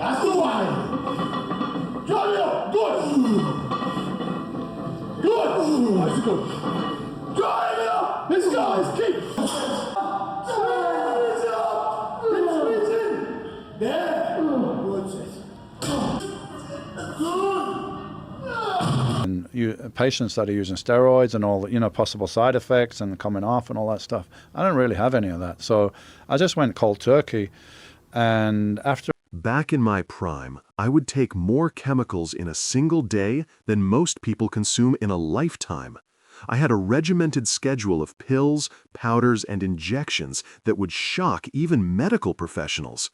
That's the one. Drive it up. Good. Good. That's good. Drive it up. Let's go. Let's keep. There. And patients that are using steroids and all the, possible side effects and coming off and all that stuff. I don't really have any of that. So I just went cold turkey. And after... Back in my prime, I would take more chemicals in a single day than most people consume in a lifetime. I had a regimented schedule of pills, powders, and injections that would shock even medical professionals.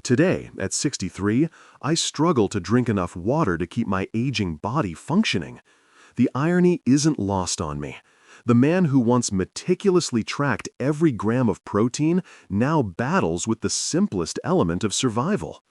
Today, at 63, I struggle to drink enough water to keep my aging body functioning. The irony isn't lost on me. The man who once meticulously tracked every gram of protein now battles with the simplest element of survival.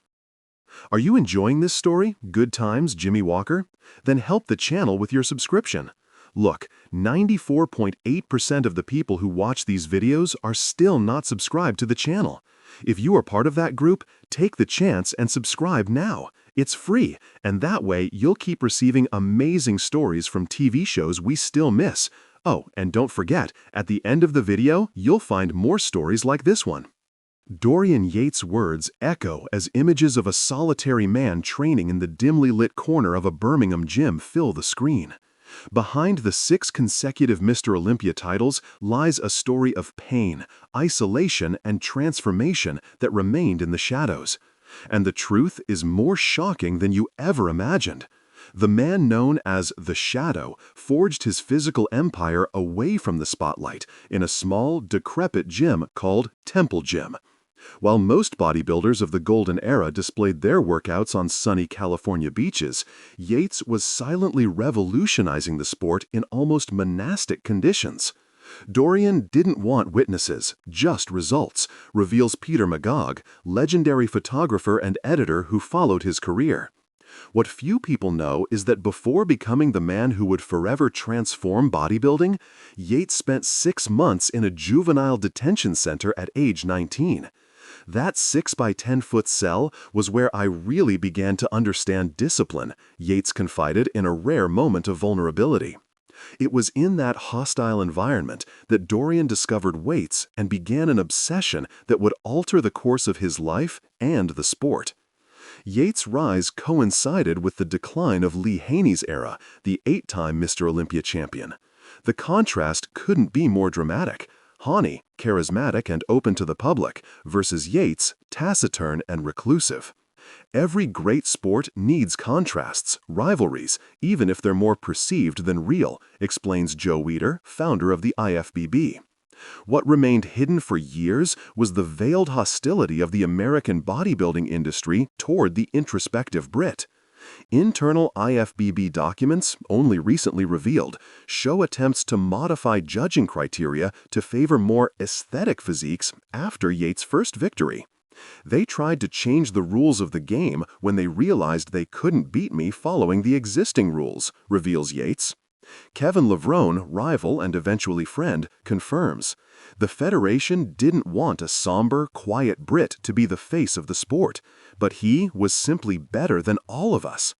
Are you enjoying this story? Good times, Jimmy Walker? Then help the channel with your subscription. Look, 94.8% of the people who watch these videos are still not subscribed to the channel. If you are part of that group, take the chance and subscribe now. It's free, and that way you'll keep receiving amazing stories from TV shows we still miss. Oh, and don't forget, at the end of the video, you'll find more stories like this one. Dorian Yates' words echo as images of a solitary man training in the dimly lit corner of a Birmingham gym fill the screen. Behind the 6 consecutive Mr. Olympia titles lies a story of pain, isolation, and transformation that remained in the shadows. And the truth is more shocking than you ever imagined. The man known as the Shadow forged his physical empire away from the spotlight in a small, decrepit gym called Temple Gym. While most bodybuilders of the golden era displayed their workouts on sunny California beaches, Yates was silently revolutionizing the sport in almost monastic conditions. Dorian didn't want witnesses, just results, reveals Peter Magog, legendary photographer and editor who followed his career. What few people know is that before becoming the man who would forever transform bodybuilding, Yates spent 6 months in a juvenile detention center at age 19. That 6 by 10-foot cell was where I really began to understand discipline, Yates confided in a rare moment of vulnerability. It was in that hostile environment that Dorian discovered weights and began an obsession that would alter the course of his life and the sport. Yates' rise coincided with the decline of Lee Haney's era, the 8-time Mr. Olympia champion. The contrast couldn't be more dramatic. Haney, charismatic and open to the public, versus Yates, taciturn and reclusive. Every great sport needs contrasts, rivalries, even if they're more perceived than real, explains Joe Weider, founder of the IFBB. What remained hidden for years was the veiled hostility of the American bodybuilding industry toward the introspective Brit. Internal IFBB documents, only recently revealed, show attempts to modify judging criteria to favor more aesthetic physiques after Yates' first victory. They tried to change the rules of the game when they realized they couldn't beat me following the existing rules, reveals Yates. Kevin Levrone, rival and eventually friend, confirms. The Federation didn't want a somber, quiet Brit to be the face of the sport, but he was simply better than all of us.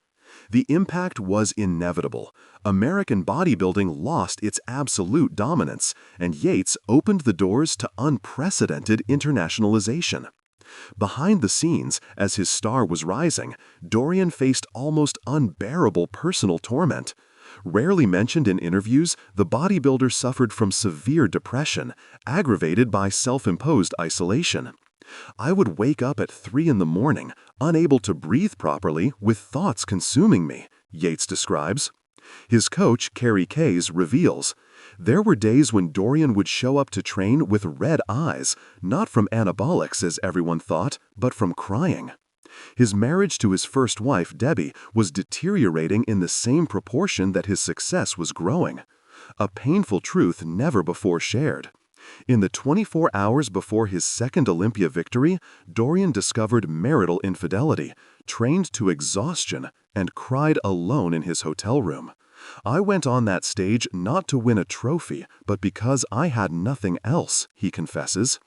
The impact was inevitable. American bodybuilding lost its absolute dominance, and Yates opened the doors to unprecedented internationalization. Behind the scenes, as his star was rising, Dorian faced almost unbearable personal torment. Rarely mentioned in interviews, the bodybuilder suffered from severe depression, aggravated by self-imposed isolation. I would wake up at 3 in the morning, unable to breathe properly, with thoughts consuming me, Yates describes. His coach, Kerry Kays, reveals, there were days when Dorian would show up to train with red eyes, not from anabolics as everyone thought, but from crying. His marriage to his first wife, Debbie, was deteriorating in the same proportion that his success was growing. A painful truth never before shared. In the 24 hours before his second Olympia victory, Dorian discovered marital infidelity, trained to exhaustion, and cried alone in his hotel room. I went on that stage not to win a trophy, but because I had nothing else, he confesses.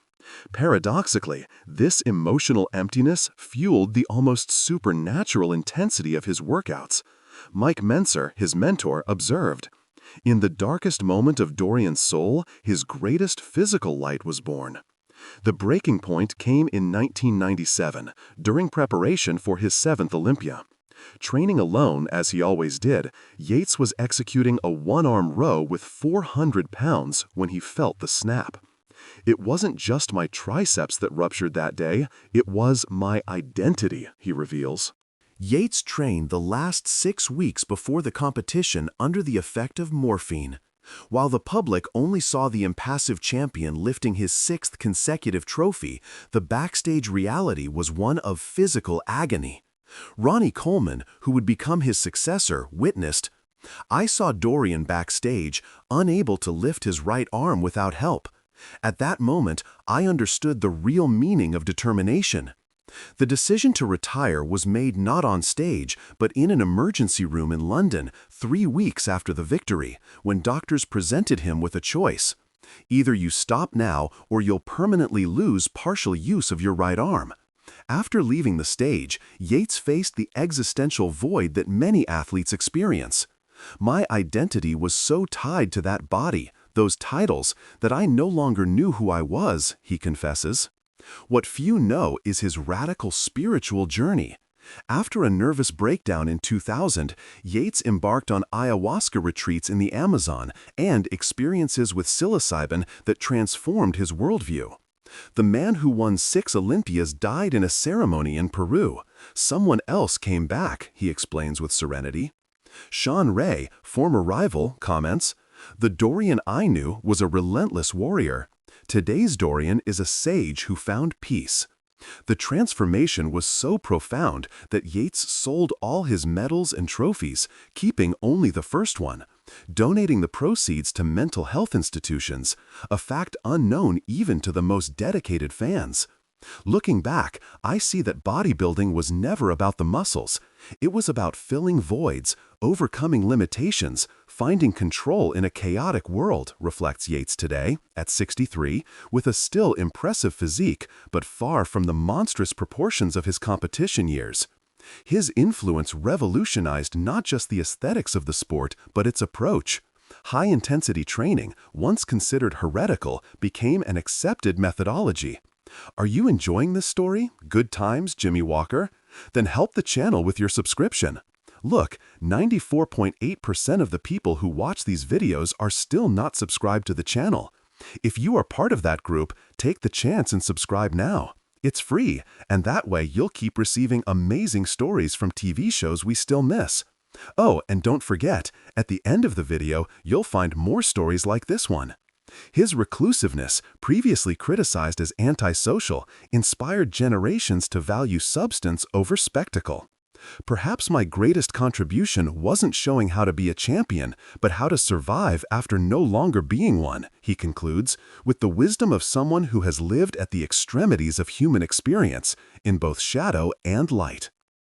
Paradoxically, this emotional emptiness fueled the almost supernatural intensity of his workouts. Mike Menser, his mentor, observed, "In the darkest moment of Dorian's soul, his greatest physical light was born." The breaking point came in 1997, during preparation for his 7th Olympia. Training alone, as he always did, Yates was executing a one-arm row with 400 pounds when he felt the snap. "It wasn't just my triceps that ruptured that day, it was my identity," he reveals. Yates trained the last 6 weeks before the competition under the effect of morphine. While the public only saw the impassive champion lifting his 6th consecutive trophy, the backstage reality was one of physical agony. Ronnie Coleman, who would become his successor, witnessed, "I saw Dorian backstage, unable to lift his right arm without help. At that moment, I understood the real meaning of determination." The decision to retire was made not on stage, but in an emergency room in London 3 weeks after the victory, when doctors presented him with a choice. "Either you stop now or you'll permanently lose partial use of your right arm." After leaving the stage, Yates faced the existential void that many athletes experience. "My identity was so tied to that body, those titles, that I no longer knew who I was," he confesses. What few know is his radical spiritual journey. After a nervous breakdown in 2000, Yates embarked on ayahuasca retreats in the Amazon and experiences with psilocybin that transformed his worldview. The man who won 6 Olympias died in a ceremony in Peru. "Someone else came back," he explains with serenity. Sean Ray, former rival, comments, "The Dorian I knew was a relentless warrior. Today's Dorian is a sage who found peace." The transformation was so profound that Yates sold all his medals and trophies, keeping only the first one, donating the proceeds to mental health institutions, a fact unknown even to the most dedicated fans. "Looking back, I see that bodybuilding was never about the muscles. It was about filling voids, overcoming limitations, finding control in a chaotic world," reflects Yates today, at 63, with a still impressive physique, but far from the monstrous proportions of his competition years. His influence revolutionized not just the aesthetics of the sport, but its approach. High-intensity training, once considered heretical, became an accepted methodology. Are you enjoying this story? Good times, Jimmy Walker? Then help the channel with your subscription. Look, 94.8% of the people who watch these videos are still not subscribed to the channel. If you are part of that group, take the chance and subscribe now. It's free, and that way you'll keep receiving amazing stories from TV shows we still miss. Oh, and don't forget, at the end of the video, you'll find more stories like this one. His reclusiveness, previously criticized as antisocial, inspired generations to value substance over spectacle. "Perhaps my greatest contribution wasn't showing how to be a champion, but how to survive after no longer being one," he concludes, with the wisdom of someone who has lived at the extremities of human experience, in both shadow and light.